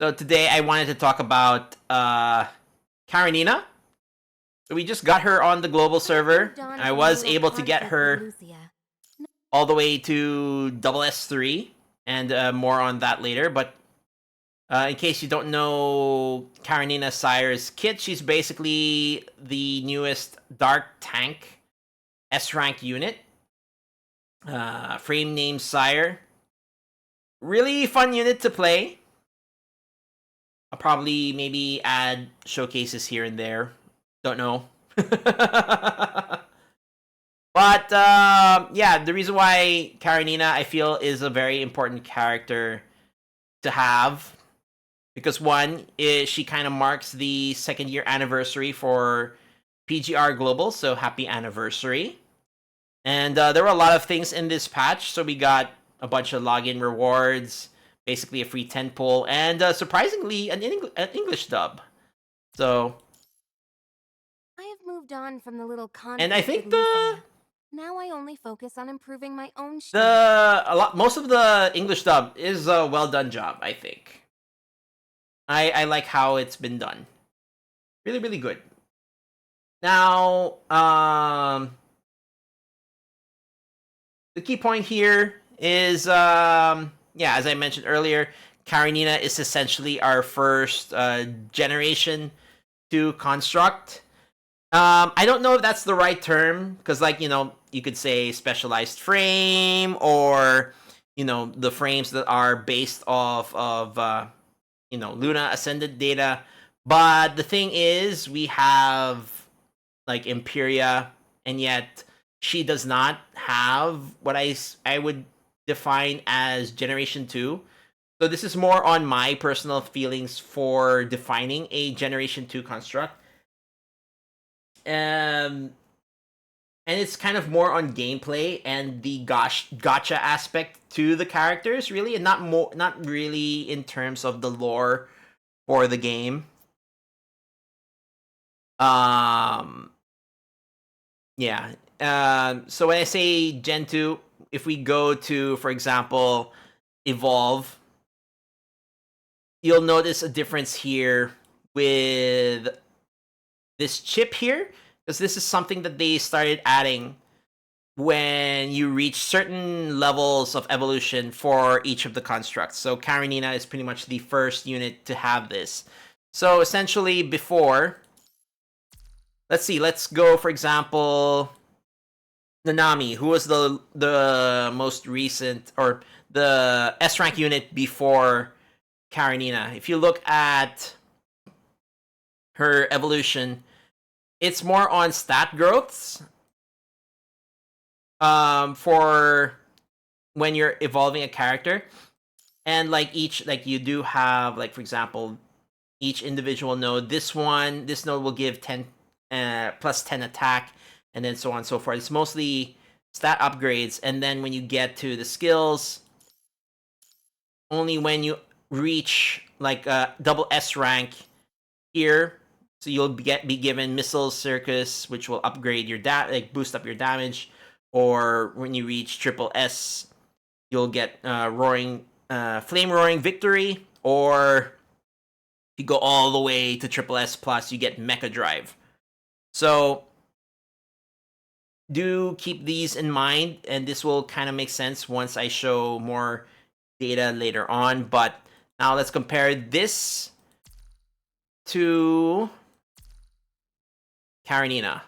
So today I wanted to talk about Karenina. So we just got her on the global server. I was able to get her all the way to double S3, and more on that later. But in case you don't know Karenina Scire's kit, she's basically the newest Dark Tank S rank unit. Frame name Scire. Really fun unit to play. I'll probably maybe add showcases here and there. Don't know. But yeah, the reason why Karenina I feel is a very important character to have, because one is she kind of marks the second year anniversary for PGR Global, so happy anniversary. And there were a lot of things in this patch, so we got a bunch of login rewards, basically a free 10 pull, and surprisingly an English dub. So I have moved on from the little conflict. And I think now I only focus on improving my own most of the English dub is a well done job. I think I like how it's been done. Really, really good. Now, the key point here is yeah, as I mentioned earlier, Karenina is essentially our first generation 2 construct. I don't know if that's the right term, because like, you could say specialized frame, or the frames that are based off of Luna Ascendant data. But the thing is, we have like Imperia, and yet she does not have what I would define as generation 2. So this is more on my personal feelings for defining a generation 2 construct. And it's kind of more on gameplay and the gotcha aspect to the characters, really, and not really in terms of the lore for the game. Yeah. So when I say Gen 2, if we go to, for example, Evolve, you'll notice a difference here with this chip here, because this is something that they started adding when you reach certain levels of evolution for each of the constructs. So Karenina is pretty much the first unit to have this. So essentially before, let's go, for example, Nanami, who was the most recent, or the S rank unit before Karenina. If you look at her evolution, it's more on stat growths for when you're evolving a character. And like you do have, like, for example, each individual node. This node will give 10 plus 10 attack, and then so on and so forth. It's mostly stat upgrades. And then when you get to the skills, only when you reach like a double S rank here, so you'll be given Missile Circus, which will upgrade your boost up your damage. Or when you reach triple S, you'll get Flame Roaring Victory. Or if you go all the way to triple S plus, you get Mecha Drive. So do keep these in mind, and this will kind of make sense once I show more data later on. But now let's compare this to Karenina.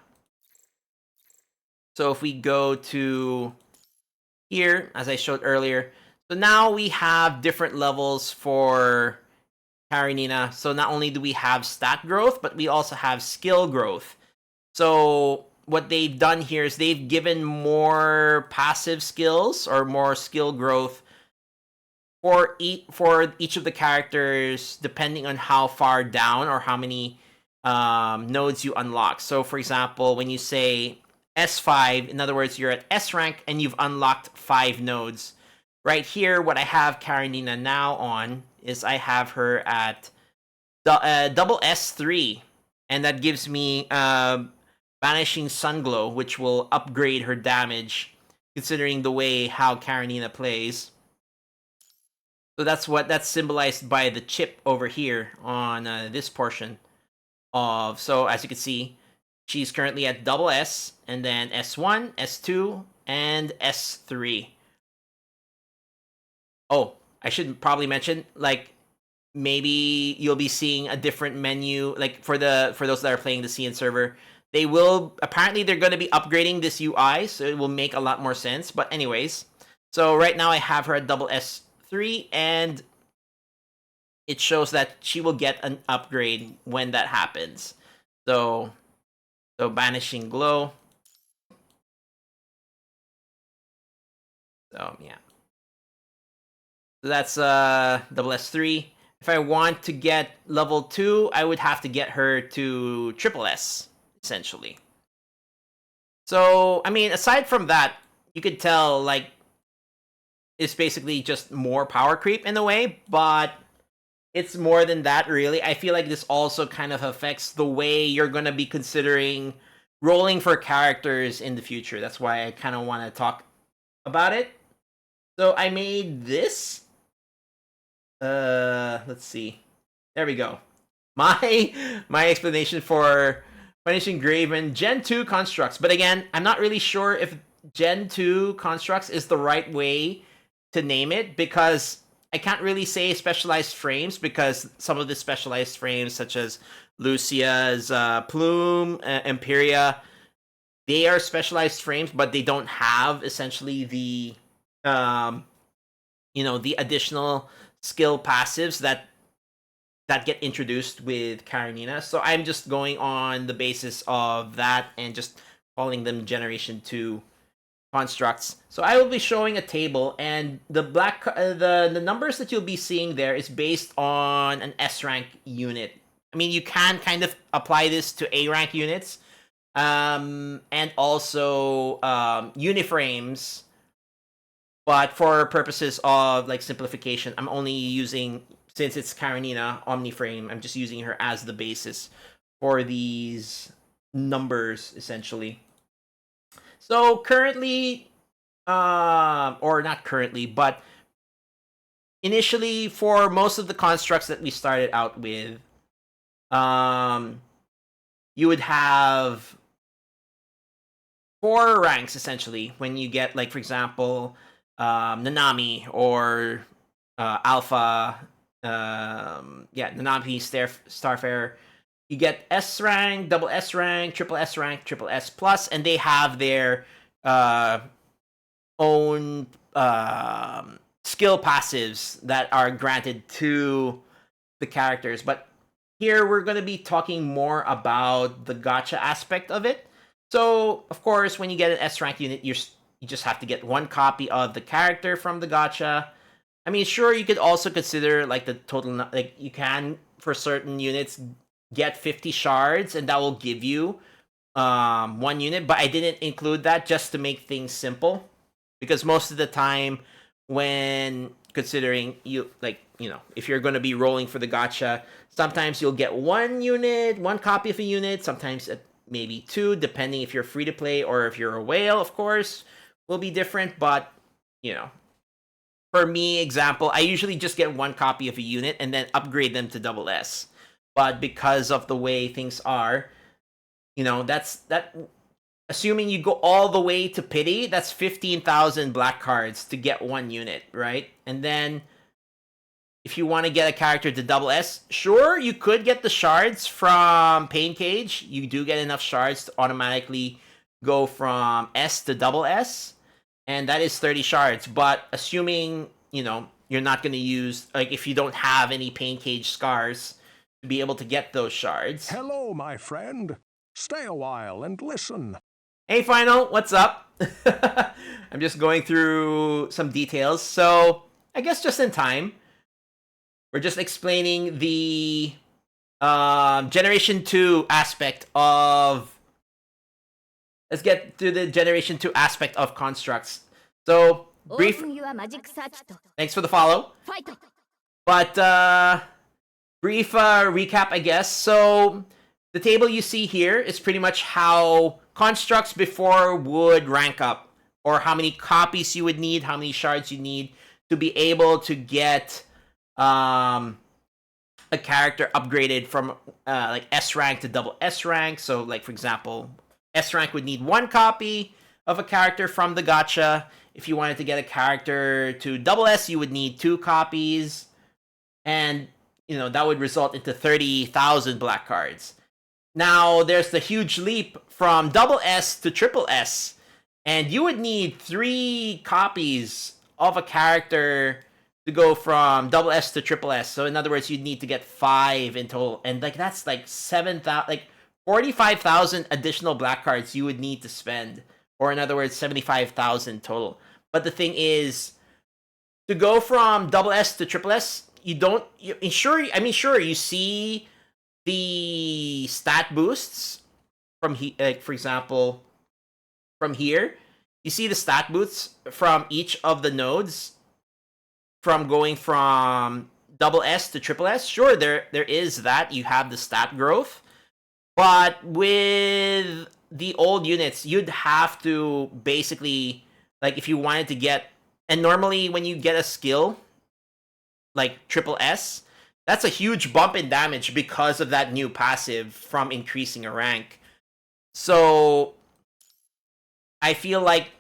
So if we go to here, as I showed earlier, so now we have different levels for Karenina. So not only do we have stat growth, but we also have skill growth. So what they've done here is they've given more passive skills, or more skill growth for each of the characters, depending on how far down or how many nodes you unlock. So for example, when you say S5, in other words, you're at S rank and you've unlocked 5 nodes. Right here, what I have Karenina now on is I have her at double S3, and that gives me Vanishing Sunglow, which will upgrade her damage, considering the way how Karenina plays. So that's symbolized by the chip over here on this portion of. So as you can see, she's currently at double S, and then S1, S2, and S3. Oh, I should probably mention, like, maybe you'll be seeing a different menu, like for those that are playing the CN server. They will apparently they're going to be upgrading this UI, so it will make a lot more sense. But anyways, so right now I have her at double S3, and it shows that she will get an upgrade when that happens. So banishing glow. So yeah. So that's double S3. If I want to get level 2, I would have to get her to triple S, essentially. So, I mean, aside from that, you could tell, like, it's basically just more power creep in a way, but it's more than that, really. I feel like this also kind of affects the way you're going to be considering rolling for characters in the future. That's why I kind of want to talk about it. So I made this. Let's see. There we go. My explanation for punishing Graven Gen 2 constructs. But again, I'm not really sure if Gen 2 constructs is the right way to name it, because I can't really say specialized frames, because some of the specialized frames, such as Lucia's Plume, Imperia, they are specialized frames, but they don't have essentially the the additional skill passives that get introduced with Karenina. So I'm just going on the basis of that and just calling them Generation 2 constructs. So I will be showing a table, and the the numbers that you'll be seeing there is based on an S rank unit. I mean, you can kind of apply this to A rank units, and also uniframes. But for purposes of like simplification, I'm only using, since it's Karenina Omniframe, I'm just using her as the basis for these numbers, essentially. So currently, or not currently, but initially for most of the constructs that we started out with, you would have 4 ranks essentially when you get, like, for example, Nanami or Alpha, Nanami, Starfarer. You get S rank, double S rank, triple S plus, and they have their own skill passives that are granted to the characters. But here we're going to be talking more about the gacha aspect of it. So, of course, when you get an S rank unit, you just have to get 1 copy of the character from the gacha. I mean, sure, you could also consider like the total, like you can for certain units get 50 shards, and that will give you 1 unit. But I didn't include that just to make things simple, because most of the time when considering if you're going to be rolling for the gacha, sometimes you'll get 1 unit, 1 copy of a unit, sometimes maybe 2, depending if you're free to play or if you're a whale, of course, will be different. But for me, example, I usually just get 1 copy of a unit and then upgrade them to double S. But because of the way things are, that. Assuming you go all the way to pity, that's 15,000 black cards to get 1 unit, right? And then if you want to get a character to double S, sure, you could get the shards from Pain Cage. You do get enough shards to automatically go from S to double S, and that is 30 shards. But assuming, you're not going to use, like, if you don't have any Pain Cage scars to be able to get those shards. Hello, my friend. Stay a while and listen. Hey, Final, what's up? I'm just going through some details. So, I guess just in time, we're just explaining the Generation 2 aspect of... Let's get to the Generation 2 aspect of constructs. So, brief... Thanks for the follow. But, brief recap, I guess. So, the table you see here is pretty much how constructs before would rank up, or how many copies you would need, how many shards you need to be able to get a character upgraded from like S rank to double S rank. So, like for example, S rank would need 1 copy of a character from the gacha. If you wanted to get a character to double S, you would need 2 copies, and that would result into 30,000 black cards. Now there's the huge leap from double S to triple S, and you would need 3 copies of a character to go from double S to triple S. So in other words, you'd need to get 5 in total, and like that's like 7,000, like 45,000 additional black cards you would need to spend, or in other words, 75,000 total. But the thing is, to go from double S to triple S, sure, you see the stat boosts from like for example, from here, you see the stat boosts from each of the nodes from going from double S to triple S. Sure, there is that. You have the stat growth. But with the old units, you'd have to basically, like if you wanted to get, and normally when you get a skill like triple S, that's a huge bump in damage because of that new passive from increasing a rank. So I feel like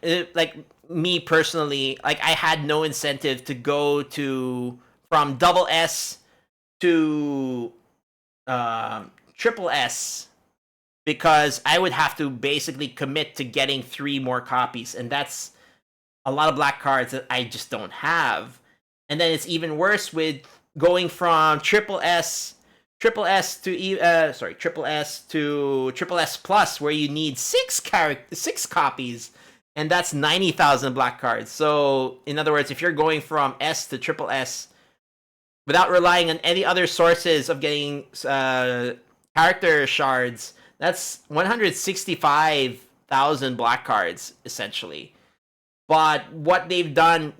me personally, like I had no incentive to go from double S to triple S, because I would have to basically commit to getting 3 more copies, and that's a lot of black cards that I just don't have. And then it's even worse with going from triple S to triple S plus, where you need 6 copies, and that's 90,000 black cards. So in other words, if you're going from S to triple S without relying on any other sources of getting character shards, that's 165,000 black cards essentially. But what they've done,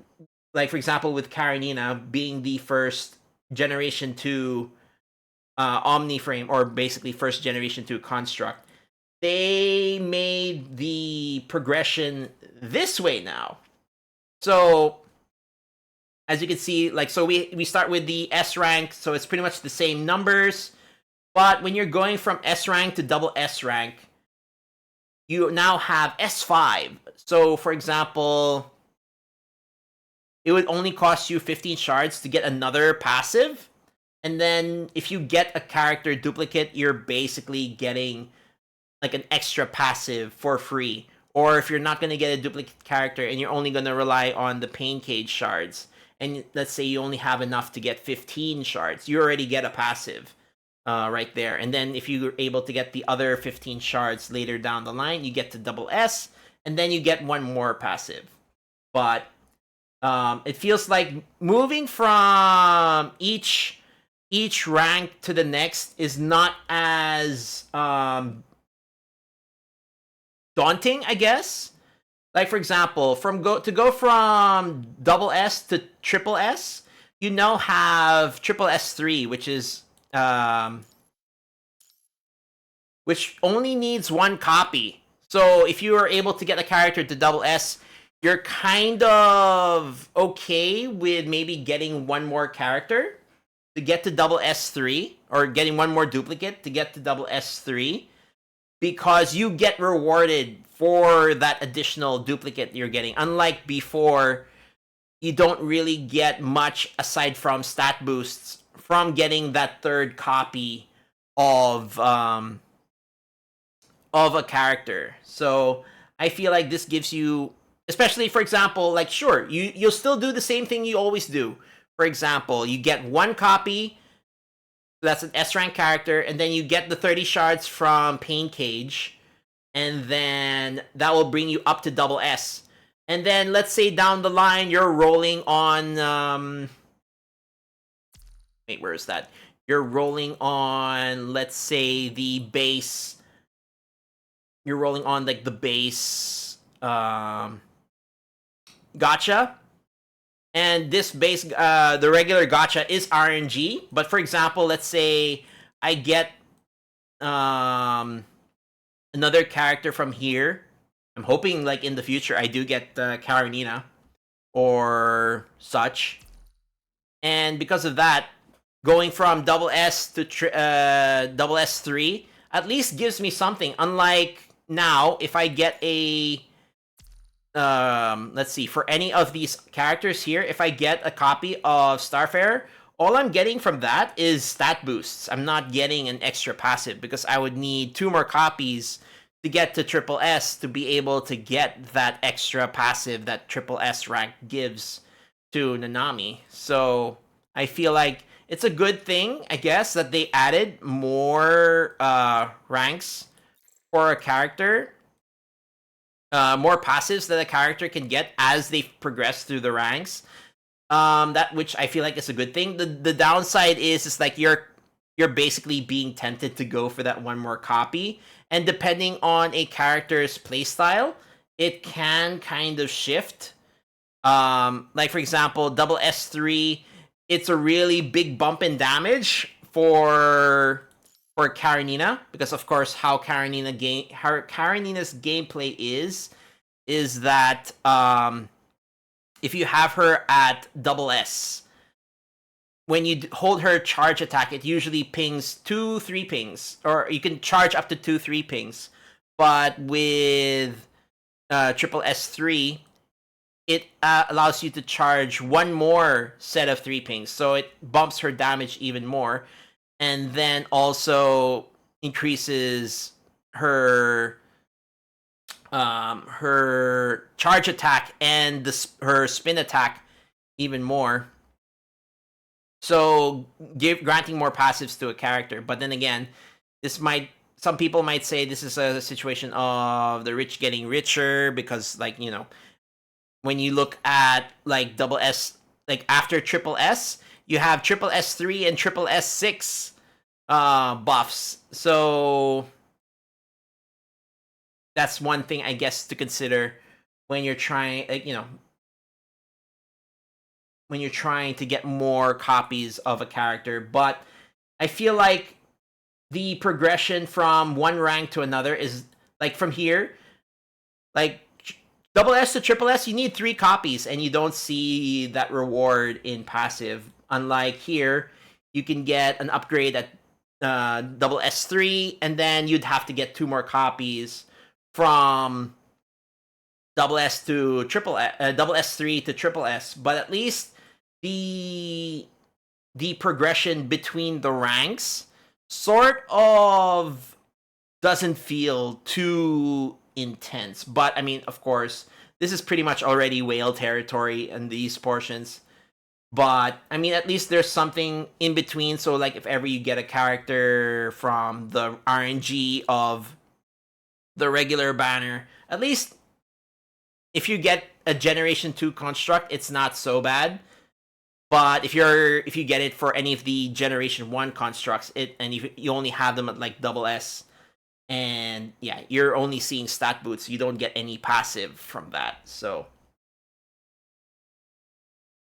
like for example with Karenina being the first generation 2 Omni frame, or basically first generation 2 construct, they made the progression this way now. So as you can see, like, so we start with the S rank, so it's pretty much the same numbers. But when you're going from S rank to double S rank, you now have S5. So for example, it would only cost you 15 shards to get another passive. And then if you get a character duplicate, you're basically getting like an extra passive for free. Or if you're not going to get a duplicate character and you're only going to rely on the pain cage shards, and let's say you only have enough to get 15 shards, you already get a passive right there. And then if you're able to get the other 15 shards later down the line, you get to double S, and then you get 1 more passive. But it feels like moving from each rank to the next is not as daunting, I guess. Like for example, to go from double S to triple S, you now have triple S3, which only needs 1 copy. So if you are able to get a character to double S, you're kind of okay with maybe getting 1 more character to get to double S3, or getting 1 more duplicate to get to double S3, because you get rewarded for that additional duplicate you're getting. Unlike before, you don't really get much aside from stat boosts from getting that 3rd copy of a character. So I feel like this gives you, especially for example, like sure, you'll still do the same thing you always do. For example, you get 1 copy, that's an S rank character, and then you get the 30 shards from Pain Cage, and then that will bring you up to double S. And then let's say down the line you're rolling on wait, where is that? You're rolling on, let's say, the base. You're rolling on like the base gacha. And this base, the regular gacha is RNG. But for example, let's say I get another character from here. I'm hoping like in the future I do get Karenina. or such. And because of that, going from double S to double S3 at least gives me something. Unlike now, if I get a let's see, for any of these characters here, if I get a copy of Starfarer, all I'm getting from that is stat boosts. I'm not getting an extra passive because I would need 2 more copies to get to triple S to be able to get that extra passive that triple S rank gives to Nanami. So I feel like it's a good thing, I guess, that they added more ranks for a character, more passives that a character can get as they progress through the ranks. That which I feel like is a good thing. The downside is like you're basically being tempted to go for that 1 more copy, and depending on a character's playstyle, it can kind of shift. Like for example, double S3, it's a really big bump in damage for Karenina, because of course how Karenina's gameplay is that if you have her at double S, when you hold her charge attack, it usually pings 2-3 pings, or you can charge up to 2-3 pings. But with triple S3, it allows you to charge 1 more set of 3 pings, so it bumps her damage even more, and then also increases her her charge attack and her spin attack even more. So granting more passives to a character. But then again, some people might say this is a situation of the rich getting richer, because like, you know, when you look at like double S, like after triple S, you have triple S3 and triple S6 buffs. So that's one thing, I guess, to consider when you're trying, like, you know, when you're trying to get more copies of a character. But I feel like the progression from one rank to another is like from here, like double S to triple S, you need 3 copies, and you don't see that reward in passive. Unlike here, you can get an upgrade at double S3, and then you'd have to get 2 more copies from double S to triple S, double S3 to triple S. But at least the progression between the ranks sort of doesn't feel too intense. But I mean, of course, this is pretty much already whale territory in these portions. But I mean, at least there's something in between. So like, if ever you get a character from the RNG of the regular banner, at least if you get a generation 2 construct, it's not so bad. But if you get it for any of the generation 1 constructs, and if you only have them at like double S, and yeah, you're only seeing stat boots, you don't get any passive from that. So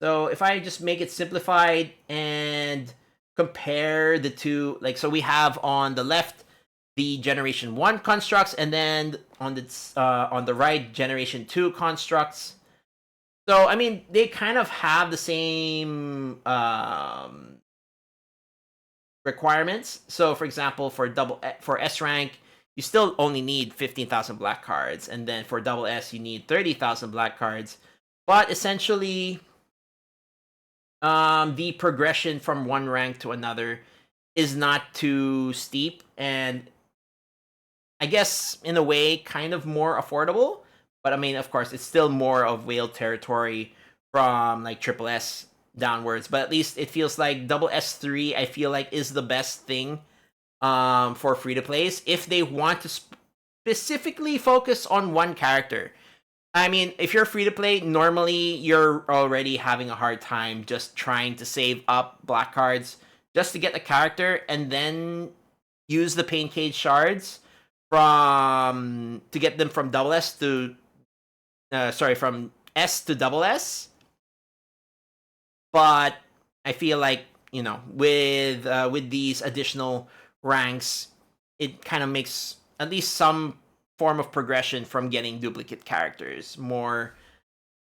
if I just make it simplified and compare the two, like, so we have on the left the generation 1 constructs, and then on the right, generation 2 constructs. So I mean, they kind of have the same requirements. So for example, for S rank, you still only need 15,000 black cards, and then for double S, you need 30,000 black cards. But essentially, the progression from one rank to another is not too steep, and I guess in a way kind of more affordable. But I mean, of course, it's still more of whale territory from like triple S downwards. But at least it feels like double S3, I feel like, is the best thing for free to plays if they want to specifically focus on one character. I mean, if you're free to play, normally you're already having a hard time just trying to save up black cards just to get a character, and then use the pain cage shards to get them from double S to from S to double S. But I feel like, you know, with these additional ranks, it kind of makes at least some form of progression from getting duplicate characters more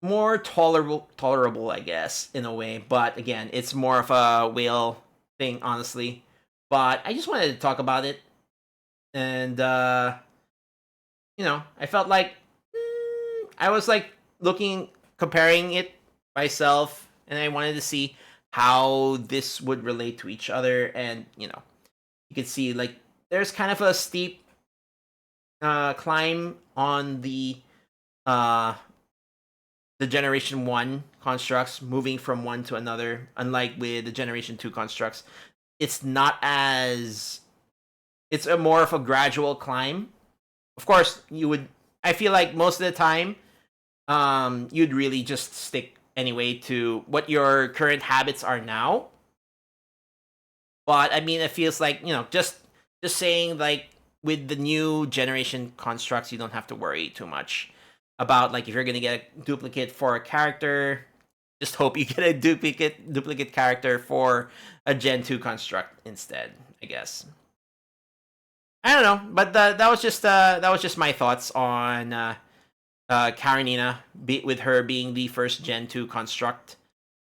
more tolerable, I guess, in a way. But again, it's more of a whale thing, honestly. But I just wanted to talk about it, and I felt like I was like comparing it myself, and I wanted to see how this would relate to each other, and you could see like there's kind of a steep climb on uh the generation 1 constructs, moving from one to another, unlike with the generation 2 constructs. It's not as it's a more of a gradual climb. Of course, I feel like most of the time you'd really just stick anyway to what your current habits are now. But I mean, it feels like just saying like with the new generation constructs, you don't have to worry too much about like if you're gonna get a duplicate for a character. Just hope you get a duplicate character for a Gen 2 construct instead, I guess. I don't know, but that was just my thoughts on Karenina, with her being the first Gen 2 construct,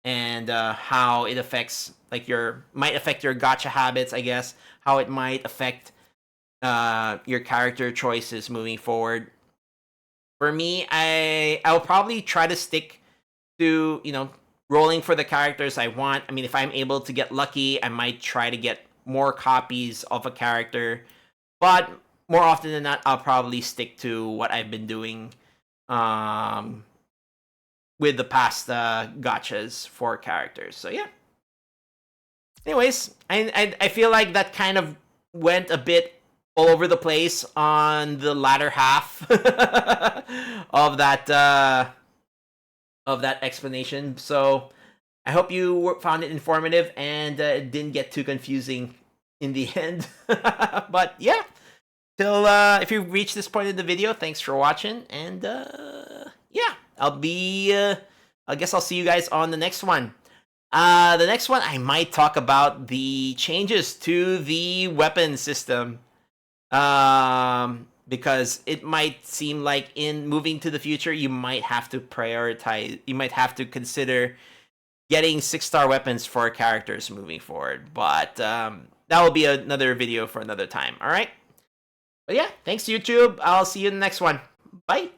and how it might affect your gacha habits, I guess. How it might affect your character choices moving forward. For me, I'll probably try to stick to rolling for the characters I want. I mean, if I'm able to get lucky, I might try to get more copies of a character. But more often than not, I'll probably stick to what I've been doing with the past gachas for characters. So yeah. Anyways, I feel like that kind of went a bit all over the place on the latter half of that explanation. So I hope you found it informative and it didn't get too confusing in the end. But yeah, till if you reached this point in the video, thanks for watching, and yeah, I guess I'll see you guys on the next one. The next one, I might talk about the changes to the weapon system. Because it might seem like in moving to the future, you might have to consider getting 6-star weapons for characters moving forward. But that will be another video for another time. All right. But yeah, thanks YouTube. I'll see you in the next one. Bye.